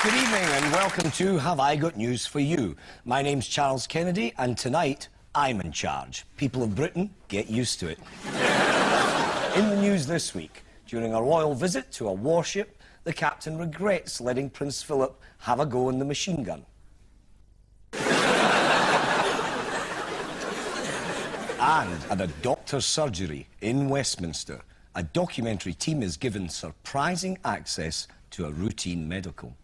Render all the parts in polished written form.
Good evening and welcome to Have I Got News for You? My name's Charles Kennedy and tonight I'm in charge. People of Britain, get used to it. In the news this week, during a royal visit to a warship, the captain regrets letting Prince Philip have a go in the machine gun. And at a doctor's surgery in Westminster, a documentary team is given surprising access to a routine medical.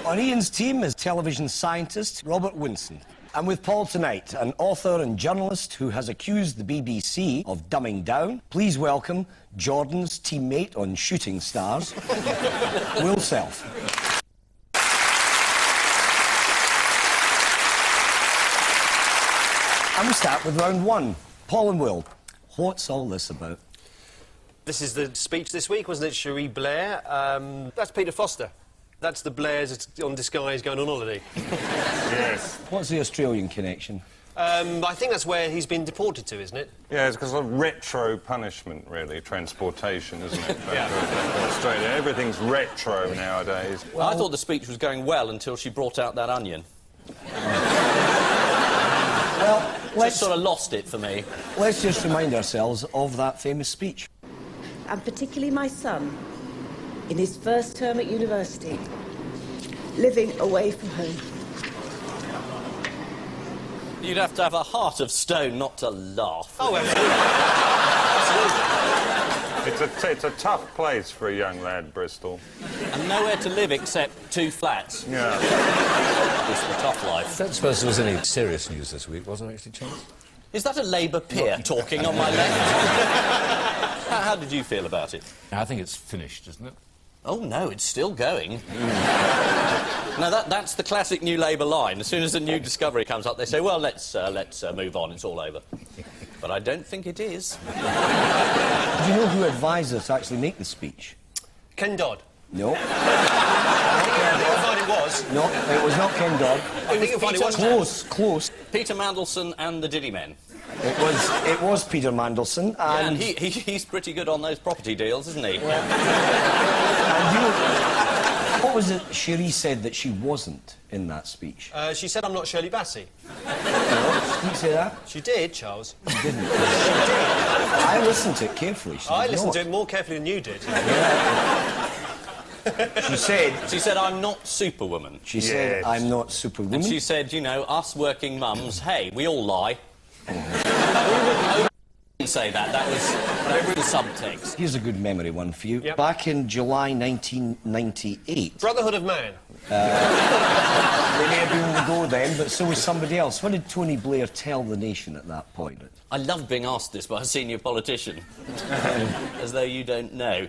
On Ian's team is television scientist Robert Winstone. And with Paul tonight, an author and journalist who has accused the BBC of dumbing down, please welcome Jordan's teammate on Shooting Stars, Will Self. And we start with round one. Paul and Will, what's all this about? This is the speech this week, wasn't it? Cherie Blair. That's Peter Foster. That's the Blairs on disguise going on holiday. Yes. What's the Australian connection? I think that's where he's been deported to, isn't it? Yeah, it's because of retro punishment, really, transportation, isn't it? Yeah. Australia, everything's retro nowadays. Well, I thought the speech was going well until she brought out that onion. Well, let's sort of lost it for me. Let's just remind ourselves of that famous speech. And particularly my son, in his first term at university, living away from home. You'd have to have a heart of stone not to laugh. Oh, absolutely. It's a tough place for a young lad, Bristol. And nowhere to live except 2 flats. Yeah. It's the tough life. I don't suppose there was any serious news this week, wasn't there, actually, Charles? Is that a Labour peer talking on my left? How did you feel about it? I think it's finished, isn't it? Oh, no, it's still going. Now, that's the classic New Labour line. As soon as a new discovery comes up, they say, well, let's move on, it's all over. But I don't think it is. Do you know who advised her to actually make the speech? Ken Dodd. No. I think you'll find it was. No, it was not Ken Dodd. I think you'll find it was. Close. Peter Mandelson and the Diddy Men. It was Peter Mandelson, and... Yeah, and he's pretty good on those property deals, isn't he? Yeah. And you know, what was it Cherie said that she wasn't in that speech? She said, I'm not Shirley Bassey. No, did you say that? She did, Charles. She didn't. I listened to it carefully. I listened to it more carefully than you did. Yeah. She said, I'm not Superwoman. She said, I'm not Superwoman. And she said, you know, us working mums, hey, we all lie. I didn't say that. That was the subtext. Here's a good memory one for you. Yep. Back in July 1998... Brotherhood of Man. They may have been on the go then, but so was somebody else. What did Tony Blair tell the nation at that point? I love being asked this by a senior politician. As though you don't know.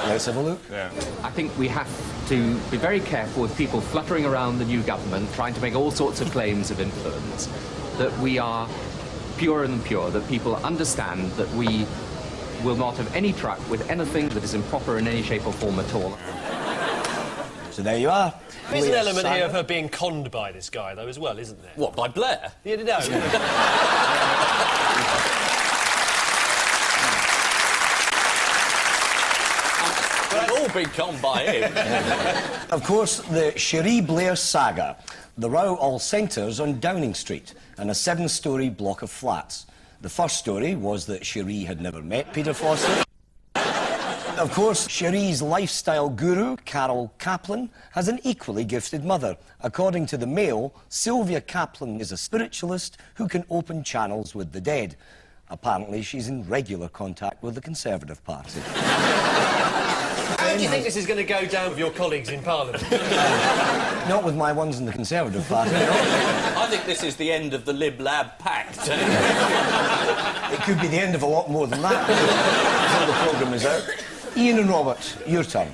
Let's have a look. Yeah. I think we have to be very careful with people fluttering around the new government, trying to make all sorts of claims of influence, that we are purer than pure, that people understand that we will not have any truck with anything that is improper in any shape or form at all. So there you are. There's an element here of her being conned by this guy, though, as well, isn't there? What, by Blair? You know. We've all been conned by him. Of course, the Cherie Blair saga. The row all centres on Downing Street and a 7-storey block of flats. The first story was that Cherie had never met Peter Foster. Of course, Cherie's lifestyle guru, Carol Kaplan, has an equally gifted mother. According to the Mail, Sylvia Kaplan is a spiritualist who can open channels with the dead. Apparently, she's in regular contact with the Conservative Party. How do you think this is going to go down with your colleagues in Parliament? Not with my ones in the Conservative Party, no. I think this is the end of the Lib Lab Pact. It could be the end of a lot more than that before the programme is out. Ian and Robert, your turn.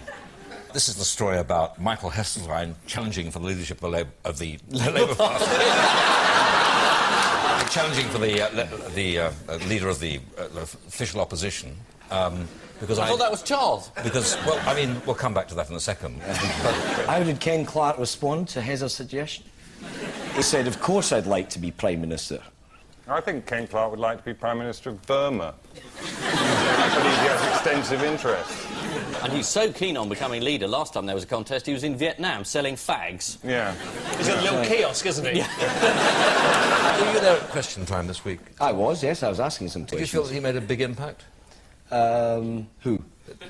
This is the story about Michael Heseltine challenging for the leadership of the Labour Party. challenging for the leader of the official opposition. Because I thought that was Charles. Because, well, I mean, we'll come back to that in a second. How did Ken Clarke respond to Hez's suggestion? He said, of course I'd like to be Prime Minister. I think Ken Clarke would like to be Prime Minister of Burma. I believe he has extensive interests. And he's so keen on becoming leader. Last time there was a contest, he was in Vietnam selling fags. Yeah. He's got a little kiosk, isn't he? Were you there at Question Time this week? I was, yes, I was asking some Did you questions. feel that he made a big impact? Who?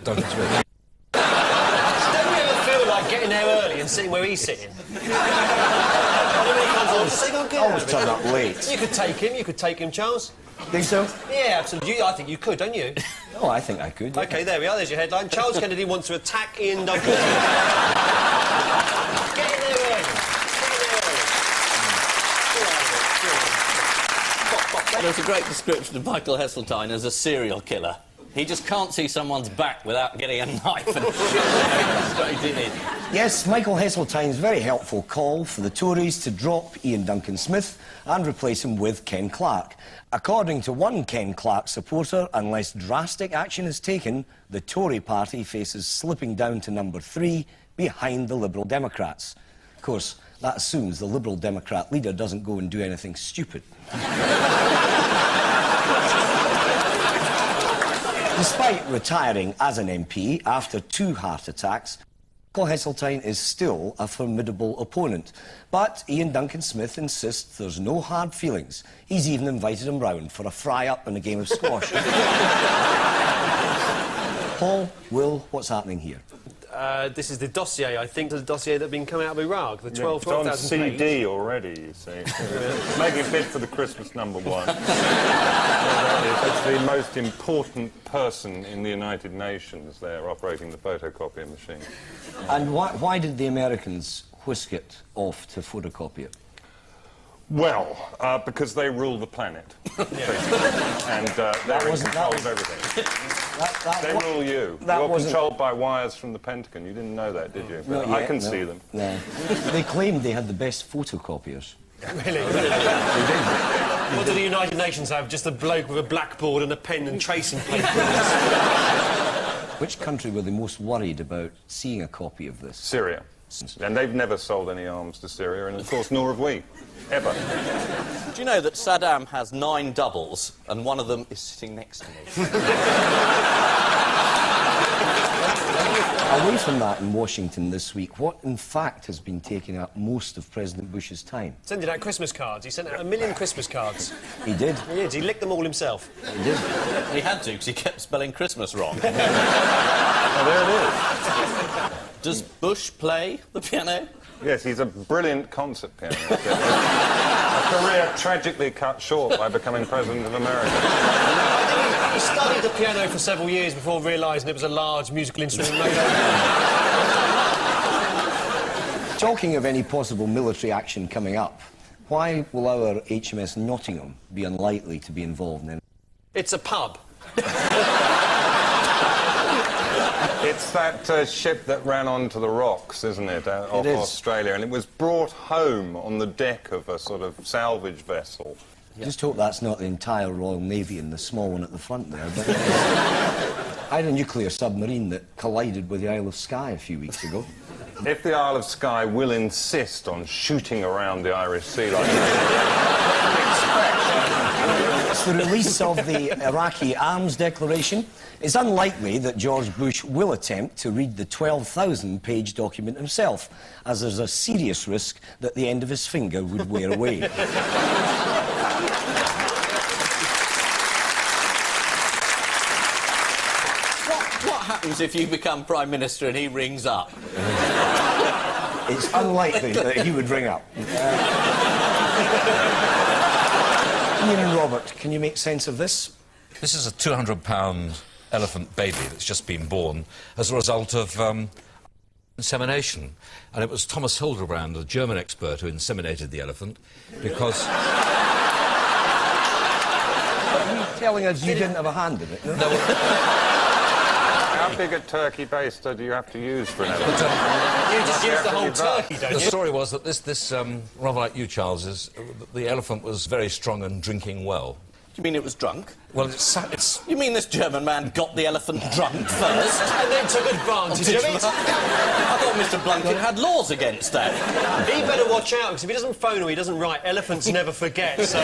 Duncan Smith. Don't you ever feel like getting there early and sitting where he's sitting? Always turn up late. You could take him, Charles. Think so? Yeah, absolutely. I think you could, don't you? Oh, I think I could. Yeah. OK, there we are. There's your headline. Charles Kennedy wants to attack Ian Duncan. Get in there early. There's a great description of Michael Heseltine as a serial killer. He just can't see someone's back without getting a knife and shooting straight in it. Yes, Michael Heseltine's very helpful call for the Tories to drop Ian Duncan Smith and replace him with Ken Clarke. According to one Ken Clarke supporter, unless drastic action is taken, the Tory party faces slipping down to number 3 behind the Liberal Democrats. Of course, that assumes the Liberal Democrat leader doesn't go and do anything stupid. Despite retiring as an MP after 2 heart attacks, Michael Heseltine is still a formidable opponent. But Ian Duncan Smith insists there's no hard feelings. He's even invited him round for a fry-up and a game of squash. Paul, Will, what's happening here? This is the dossier, I think, the dossier that's been coming out of Iraq, the 12,000 It's on CD already, you see. Making bid for the Christmas #1. It's the most important person in the United Nations there operating the photocopying machine. And why did the Americans whisk it off to photocopy it? Well, because they rule the planet. And they're in control of everything. They rule you. You're controlled by wires from the Pentagon. You didn't know that, did you? Not I yet, can no. see them. No. They claimed they had the best photocopiers. Really? What do the United Nations have? Just a bloke with a blackboard and a pen and tracing paper? Which country were they most worried about seeing a copy of this? Syria. And they've never sold any arms to Syria, and of course, nor have we. Ever. Do you know that Saddam has 9 doubles, and one of them is sitting next to me? Away from that in Washington this week, what in fact has been taking up most of President Bush's time? Sending out Christmas cards. He sent out 1 million Christmas cards. He did. He did. He licked them all himself. He did. He had to, because he kept spelling Christmas wrong. Oh, there it is. Does Bush play the piano? Yes, he's a brilliant concert pianist. A career tragically cut short by becoming President of America. I think he studied the piano for several years before realising it was a large musical instrument made up. Talking of any possible military action coming up, why will our HMS Nottingham be unlikely to be involved in it? It's a pub. It's that ship that ran onto the rocks, isn't it, off is. Australia, and it was brought home on the deck of a sort of salvage vessel. I just hope that's not the entire Royal Navy and the small one at the front there. But I had a nuclear submarine that collided with the Isle of Skye a few weeks ago. If the Isle of Skye will insist on shooting around the Irish Sea like that, It's the release of the Iraqi arms declaration. It's unlikely that George Bush will attempt to read the 12,000-page document himself, as there's a serious risk that the end of his finger would wear away. What happens if you become Prime Minister and he rings up? It's unlikely that he would ring up. Ian and Robert, can you make sense of this? This is a 200-pound elephant baby that's just been born as a result of insemination. And it was Thomas Hildebrand, a German expert, who inseminated the elephant because... Are you telling us you didn't have a hand in it? No? How big a turkey baster do you have to use for an elephant? You just use the whole turkey, don't The you? story was that this rather like you, Charles, is the elephant was very strong and drinking well. Do you mean it was drunk? Well, it's You mean this German man got the elephant drunk first? And then took advantage of it. I thought Mr. Blunkett had laws against that. He better watch out, because if he doesn't phone or he doesn't write, elephants never forget, so...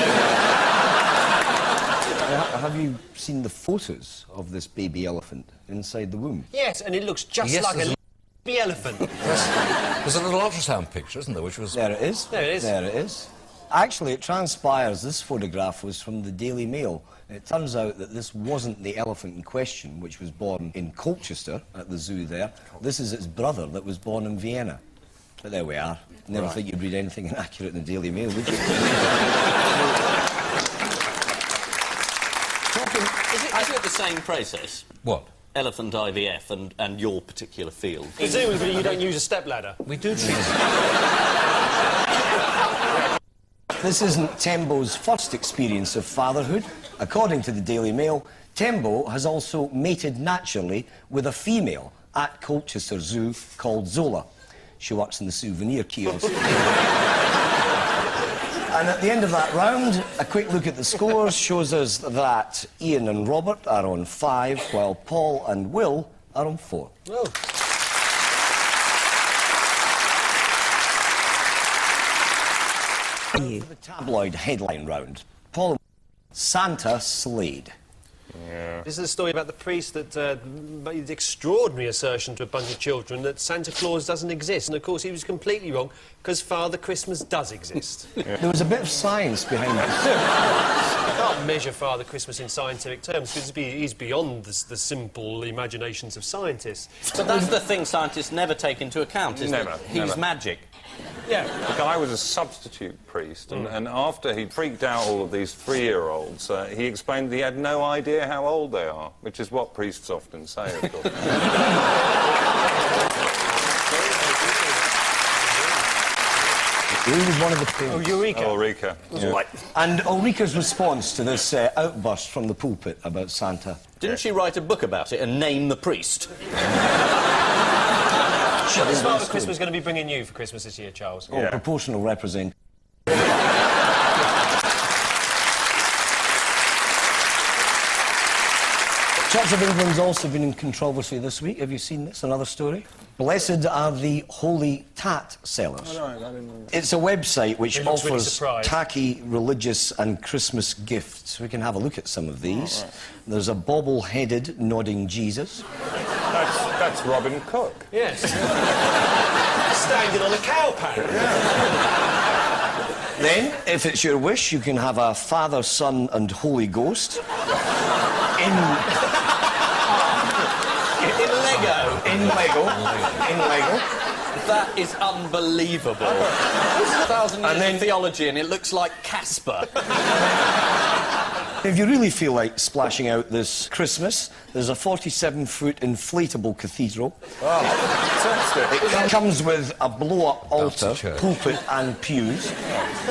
Have you seen the photos of this baby elephant inside the womb? Yes, and it looks just Yes, like there's a baby elephant. there's a little ultrasound picture, isn't there, which was... There it is. There it is. There it is. Actually, it transpires this photograph was from the Daily Mail. It turns out that this wasn't the elephant in question, which was born in Colchester at the zoo there. This is its brother that was born in Vienna. But there we are. Never think you'd read anything inaccurate in the Daily Mail, would you? Is it the same process? What? Elephant IVF and your particular field? Presumably you don't use a stepladder. We do treat... This isn't Tembo's first experience of fatherhood. According to the Daily Mail, Tembo has also mated naturally with a female at Colchester Zoo called Zola. She works in the souvenir kiosk. And at the end of that round, a quick look at the scores shows us that Ian and Robert are on 5, while Paul and Will are on 4. Oh. The tabloid headline round. Paul, Santa slayed. Yeah. This is a story about the priest that made the extraordinary assertion to a bunch of children that Santa Claus doesn't exist. And, of course, he was completely wrong, because Father Christmas does exist. There was a bit of science behind this. You can't measure Father Christmas in scientific terms, because he's beyond the simple imaginations of scientists. But that's the thing scientists never take into account, is Never, that he's never. magic. Yeah. The guy was a substitute priest, and after he freaked out all of these 3-year-olds, he explained that he had no idea how old they are, which is what priests often say, of course. He was one of the things. Oh, Eureka. Ulrika. Yeah. And Ulrika's response to this outburst from the pulpit about Santa. Didn't she write a book about it and name the priest? What's Father Christmas going to be bringing you for Christmas this year, Charles? Oh, proportional represent. Church of England's also been in controversy this week. Have you seen this? Another story? Blessed are the holy tat sellers. Oh, no, I didn't know. It's a website which He looks really offers surprised. tacky religious and Christmas gifts. We can have a look at some of these. There's a bobble-headed nodding Jesus. That's Robin Cook. Yes. Standing on a cow paddock. Then, if it's your wish, you can have a Father, Son and Holy Ghost. In Lego. That is unbelievable. This is 1,000 years of theology and it looks like Casper. If you really feel like splashing out this Christmas, there's a 47-foot inflatable cathedral. Fantastic. It comes with a blow-up altar, That's a church. pulpit and pews.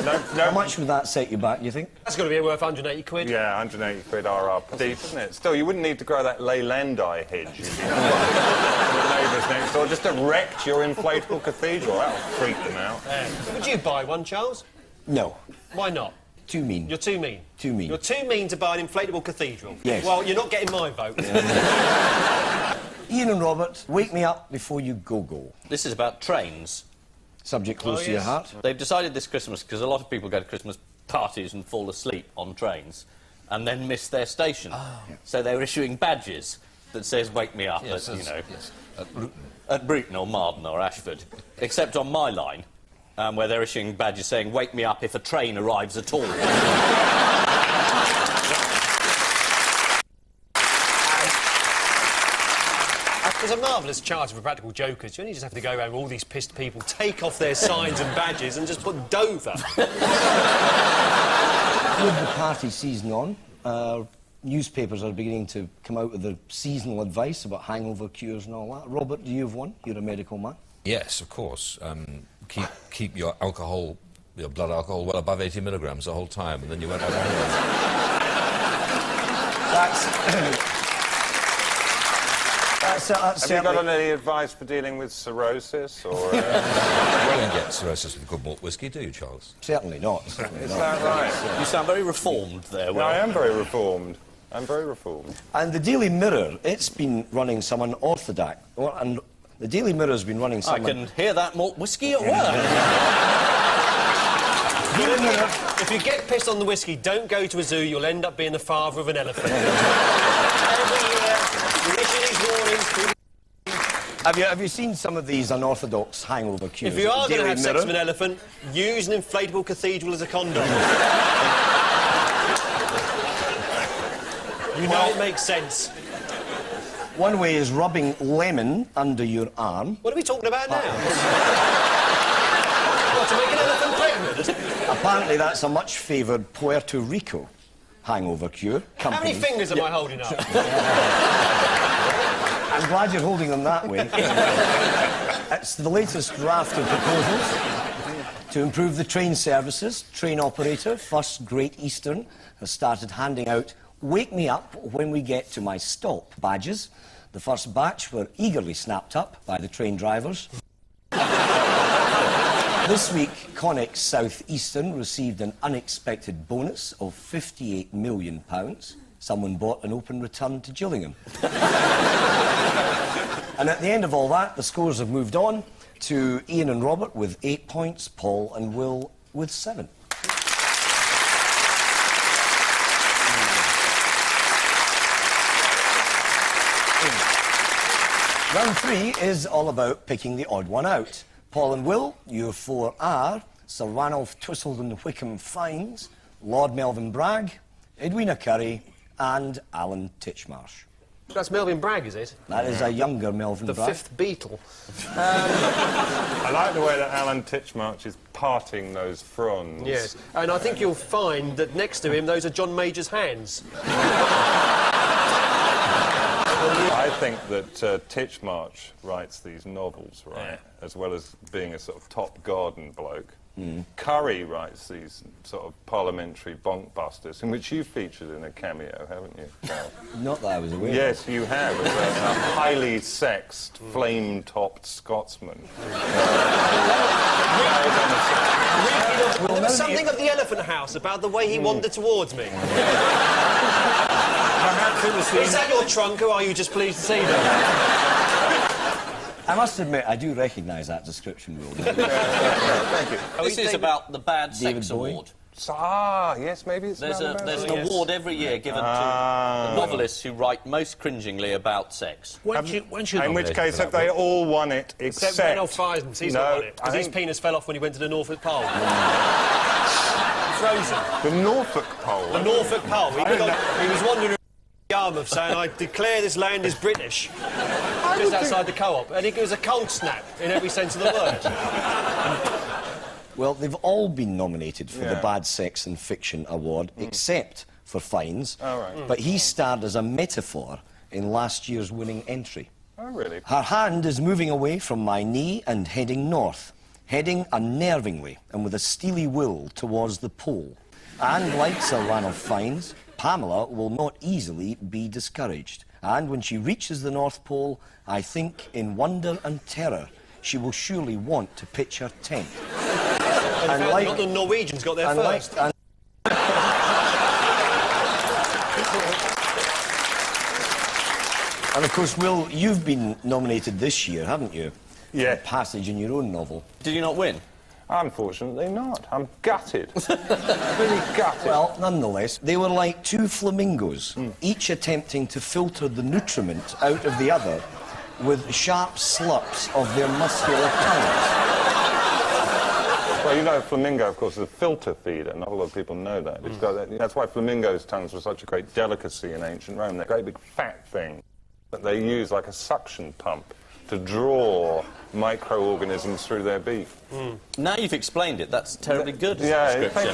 No, How much would that set you back, you think? That's got to be worth 180 quid. Yeah, 180 quid RR. Deep, isn't it? Still, you wouldn't need to grow that Leylandii hedge. The neighbours next door just erect your inflatable cathedral. That'll freak them out. Would you buy one, Charles? No. Why not? Too mean. You're too mean. Too mean. You're too mean to buy an inflatable cathedral. Yes. Well, you're not getting my vote. Ian and Robert, wake me up before you go-go. This is about trains. Subject close Oh, to your yes. heart. They've decided this Christmas, because a lot of people go to Christmas parties and fall asleep on trains and then miss their station. So they're issuing badges that says, wake me up Yes, at, you know, yes. At Bruton. at Bruton or Marden or Ashford. Except on my line, where they're issuing badges saying, wake me up if a train arrives at all. There's a marvellous charter for practical jokers. You only just have to go around with all these pissed people, take off their signs and badges and just put Dover. With the party season on, newspapers are beginning to come out with the seasonal advice about hangover cures and all that. Robert, do you have one? You're a medical man. Yes, of course. Keep your alcohol, your blood alcohol, well above 80 milligrams the whole time, and then you won't have Have you got any advice for dealing with cirrhosis, or... You don't get cirrhosis with good malt whisky, do you, Charles? Certainly not. Certainly Is not. that right? You sound very reformed there, Will. No, I am very reformed. I'm very reformed. And the Daily Mirror, it's been running some unorthodox... And the Daily Mirror's been running some... I can hear that malt whisky at work. If you get pissed on the whiskey, don't go to a zoo, you'll end up being the father of an elephant. Every year, we issue these warnings. Have you seen some of these unorthodox hangover cues? If you are going to Daily have sex Mirror? with an elephant, use an inflatable cathedral as a condom. You know it makes sense. One way is rubbing lemon under your arm. What are we talking about now? What, to make an elephant pregnant? Apparently that's a much favoured Puerto Rico hangover cure. How many Companies- fingers am I holding up? I'm glad you're holding them that way. It's the latest draft of proposals to improve the train services. Train operator, First Great Eastern, has started handing out "Wake me up when we get to my stop" badges. The first batch were eagerly snapped up by the train drivers. This week, Connex South Eastern received an unexpected bonus of £58 million. Someone bought an open return to Gillingham. And at the end of all that, the scores have moved on to Ian and Robert with 8 points, Paul and Will with 7. Round 3 is all about picking the odd one out. Paul and Will, your 4 are Sir Ranulph Twisselden Wickham Fiennes, Lord Melvin Bragg, Edwina Curry and Alan Titchmarsh. That's Melvin Bragg, is it? That is a younger Melvin The Bragg. fifth Beatle. I like the way that Alan Titchmarsh is parting those fronds. Yes, and I think you'll find that next to him, those are John Major's hands. I think that Titchmarsh writes these novels, right, as well as being a sort of top garden bloke. Curry writes these sort of parliamentary bonkbusters, in which you featured in a cameo, haven't you, Charles? Not that I was aware. Yes, you have, as a highly sexed, flame-topped Scotsman. There was something of the Elephant House about the way he wandered towards me. Perhaps it was Is that your trunk, or are you just pleased to see them? I must admit, I do recognise that description, Will. Thank you. This is about the Bad David Sex Bowie? Award. Yes, maybe it's There's about an that. award every year given to novelists who write most cringingly about sex. When's you In which nominated case, for have that, they Will? all won it, Except Ranulph Fiennes, he's not on it, because his penis fell off when he went to the Norfolk Pole. Frozen. The Norfolk Pole. The Norfolk Pole. He was wandering around Yarmouth saying, "I declare this land is British." Just outside the co-op. And it was a cold snap in every sense of the word. Well, they've all been nominated for the Yeah. Bad Sex and Fiction Award, except for Fiennes. Oh, right. But he starred as a metaphor in last year's winning entry. Oh, really? Her hand is moving away from my knee and heading north, heading unnervingly and with a steely will towards the pole. And like Sir Ranulph Fiennes, Pamela will not easily be discouraged. And when she reaches the North Pole, I think, in wonder and terror, she will surely want to pitch her tent. And like- the Norwegians got there And like- first. and- And of course, Will, you've been nominated this year, haven't you? Yeah. For a passage in your own novel. Did you not win? Unfortunately not. I'm gutted. Really gutted. Well, nonetheless, they were like two flamingos, each attempting to filter the nutriment out of the other with sharp slurps of their muscular tongues. Well, you know, flamingo, of course, is a filter feeder. Not a lot of people know that. It's got that. That's why flamingos' tongues were such a great delicacy in ancient Rome. They're a great big fat thing that they use like a suction pump to draw microorganisms through their beak. Now you've explained it. That's terribly good. as a Yeah, description. thank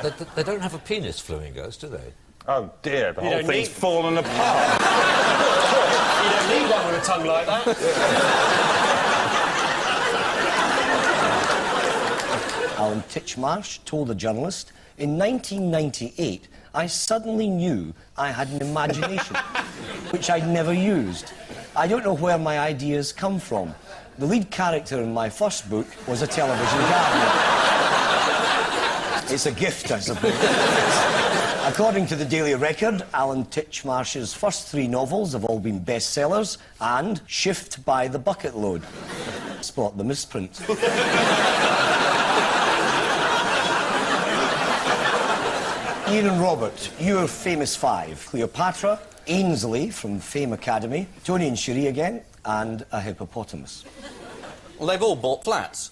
you. But they don't have a penis, flamingos, do they? Oh, dear, the You whole don't thing's need- fallen apart. You don't need one with a tongue like that. Alan Titchmarsh told a journalist, in 1998, I suddenly knew I had an imagination, which I'd never used. I don't know where my ideas come from. The lead character in my first book was a television gardener. It's a gift, I suppose. According to the Daily Record, Alan Titchmarsh's first 3 novels have all been bestsellers and Shift by the bucket load. Spot the misprint. Ian and Robert, your famous 5. Cleopatra, Ainsley from Fame Academy, Tony and Cherie again, and a hippopotamus. Well, they've all bought flats.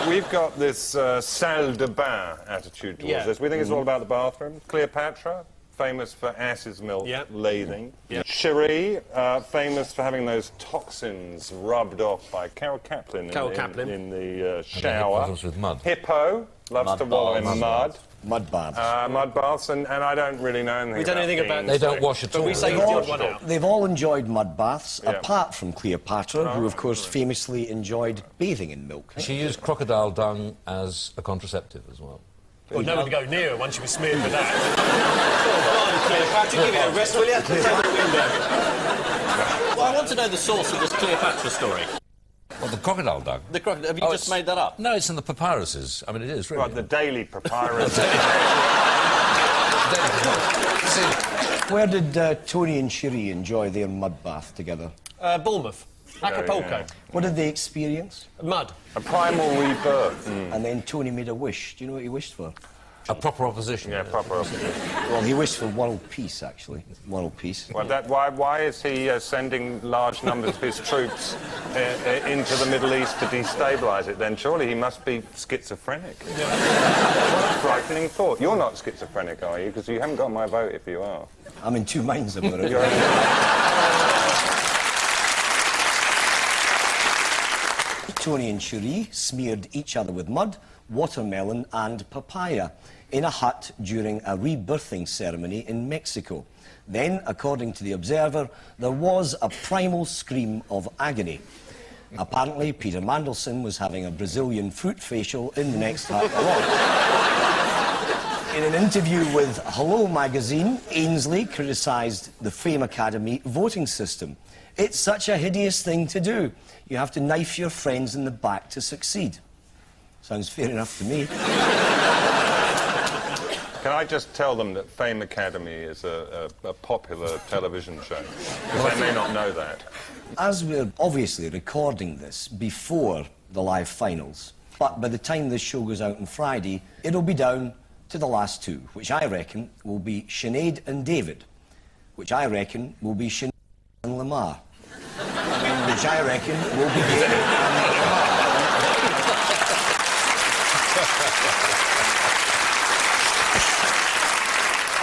We've got this salle de bain attitude towards this. We think it's all about the bathroom. Cleopatra, famous for ass's milk lathing. Cherie, famous for having those toxins rubbed off by Carol Kaplan in the shower. With mud. Hippo, loves to wallow in mud. Mud baths. Mud baths, and I don't really know anything We don't know anything about They don't wash at all. But we say They've you one out. They've all enjoyed mud baths, apart from Cleopatra, who, of course, famously enjoyed bathing in milk. She used crocodile dung as a contraceptive as well. Well, no one would go near her once she was smeared with that. Cleopatra, give it a rest, will you? Well, I want to know the source of this Cleopatra story. Well, the crocodile dung. The have you just made that up? No, it's in the papyruses. I mean, it is really. Right, the Daily Papyrus. Where did Tony and Cherie enjoy their mud bath together? Bournemouth. Acapulco. What did they experience? Mud. A primal rebirth. And then Tony made a wish. Do you know what he wished for? A proper opposition. Yeah, proper opposition. Well, he wished for world peace, actually. World peace. Well, why is he sending large numbers of his troops into the Middle East to destabilise it then? Surely he must be schizophrenic. What a frightening thought. You're not schizophrenic, are you? Because you haven't got my vote if you are. I'm in 2 minds about it. Tony and Cherie smeared each other with mud, watermelon and papaya in a hut during a rebirthing ceremony in Mexico. Then, according to The Observer, there was a primal scream of agony. Apparently, Peter Mandelson was having a Brazilian fruit facial in the next hut along. In an interview with Hello magazine, Ainsley criticised the Fame Academy voting system. It's such a hideous thing to do. You have to knife your friends in the back to succeed. Sounds fair enough to me. Can I just tell them that Fame Academy is a popular television show? Because they may not know that. As we're obviously recording this before the live finals, but by the time this show goes out on Friday, it'll be down to the last 2, which I reckon will be Sinead and David, which I reckon will be Sinead and Lamar, which I reckon will be David and Lamar.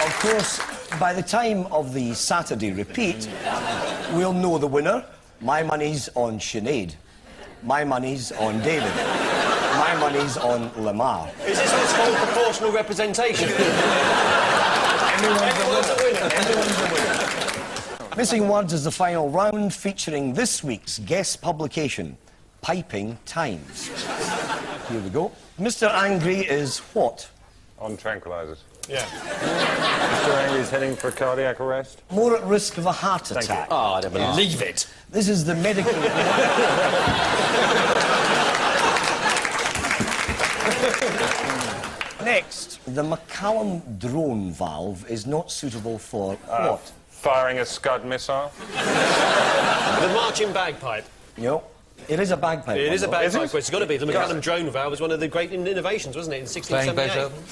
Of course, by the time of the Saturday repeat, we'll know the winner. My money's on Sinead. My money's on David. My money's on Lamar. Is this what's called proportional representation? Everyone's a winner. Everyone's a winner. Missing Words is the final round, featuring this week's guest publication, Piping Times. Here we go. Mr. Angry is what? On tranquilizers. Yeah. Mr. Angry is heading for cardiac arrest. More at risk of a heart attack. Oh, I don't believe it. This is the medical... Next, the McCallum drone valve is not suitable for what? Firing a Scud missile. The marching bagpipe. No, it is a bagpipe. It is a Is bagpipe. it? It's got to be. The McCallum drone valve was one of the great innovations, wasn't it, in Playing 1678? Beethoven.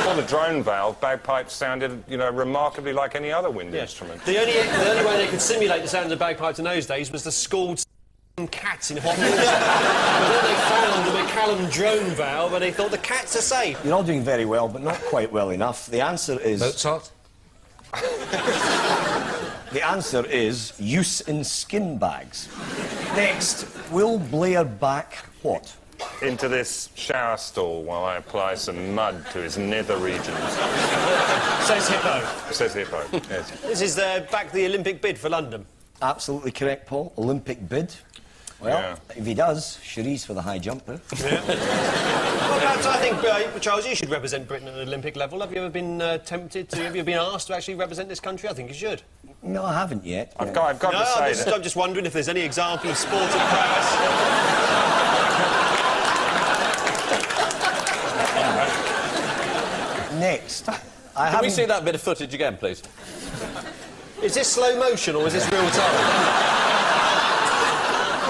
For the drone valve, bagpipes sounded, you know, remarkably like any other wind instrument. The only way they could simulate the sound of the bagpipes in those days was the scald cats in hot water. But then they found the McCallum drone valve and they thought the cats are safe. You're all doing very well, but not quite well enough. The answer is... Mozart? The answer is use in skin bags. Next, will Blair back what? Into this shower stall while I apply some mud to his nether regions. Says Hippo. Says Hippo, yes. This is back the Olympic bid for London. Absolutely correct, Paul. Olympic bid. Well, if he does, Cherie's for the high jumper. Yeah. Well, perhaps I think, Charles, you should represent Britain at an Olympic level. Have you ever been tempted to... Have you been asked to actually represent this country? I think you should. No, I haven't yet. I've got to say that... I'm just wondering if there's any example of sporting prowess. Next, Can we see that bit of footage again, please? Is this slow motion or is this real time?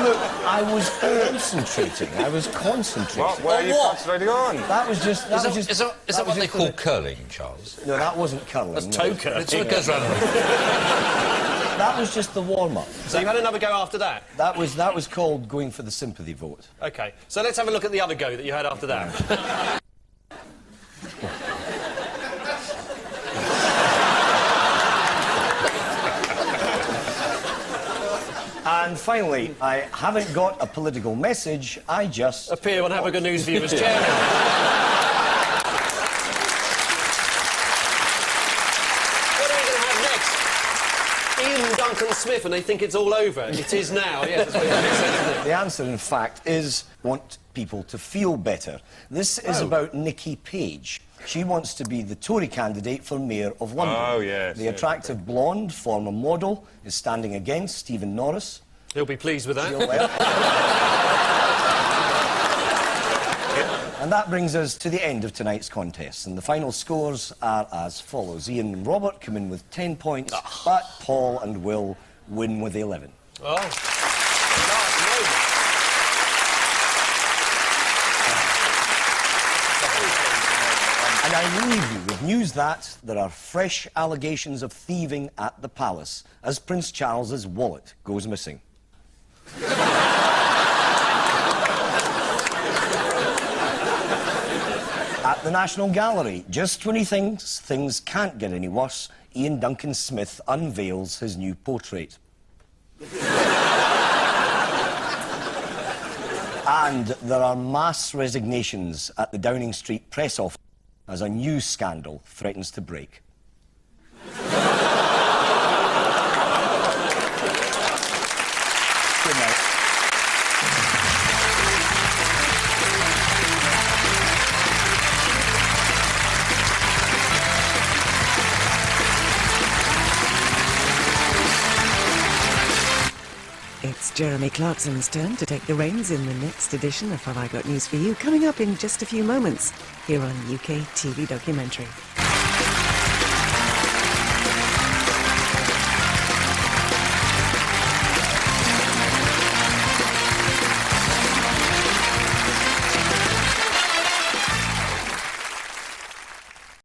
Look, I was concentrating. Where are you concentrating on? That was just... Is that what they call curling, Charles? No, that wasn't curling. That's toe curling. It sort of goes round and... That was just the warm-up. So you had another go after that? That was called going for the sympathy vote. OK, so let's have a look at the other go that you had after that. And finally, I haven't got a political message, I just... Appear on Have a Good News View as chairman. What are we going to have next? Ian Duncan Smith, and they think it's all over. It is now, yes, that's what it makes sense, isn't it? The answer, in fact, is want people to feel better. This is about Nikki Page. She wants to be the Tory candidate for Mayor of London. Oh, yes. The attractive blonde, former model, is standing against Stephen Norris. He'll be pleased with that. And that brings us to the end of tonight's contest. And the final scores are as follows. Ian and Robert come in with 10 points, but Paul and Will win with 11. Oh. And I leave you with news that there are fresh allegations of thieving at the palace as Prince Charles's wallet goes missing. At the National Gallery, just when he thinks things can't get any worse, Ian Duncan Smith unveils his new portrait. And there are mass resignations at the Downing Street press office as a new scandal threatens to break. Good night. It's Jeremy Clarkson's turn to take the reins in the next edition of Have I Got News For You, coming up in just a few moments here on UK TV Documentary.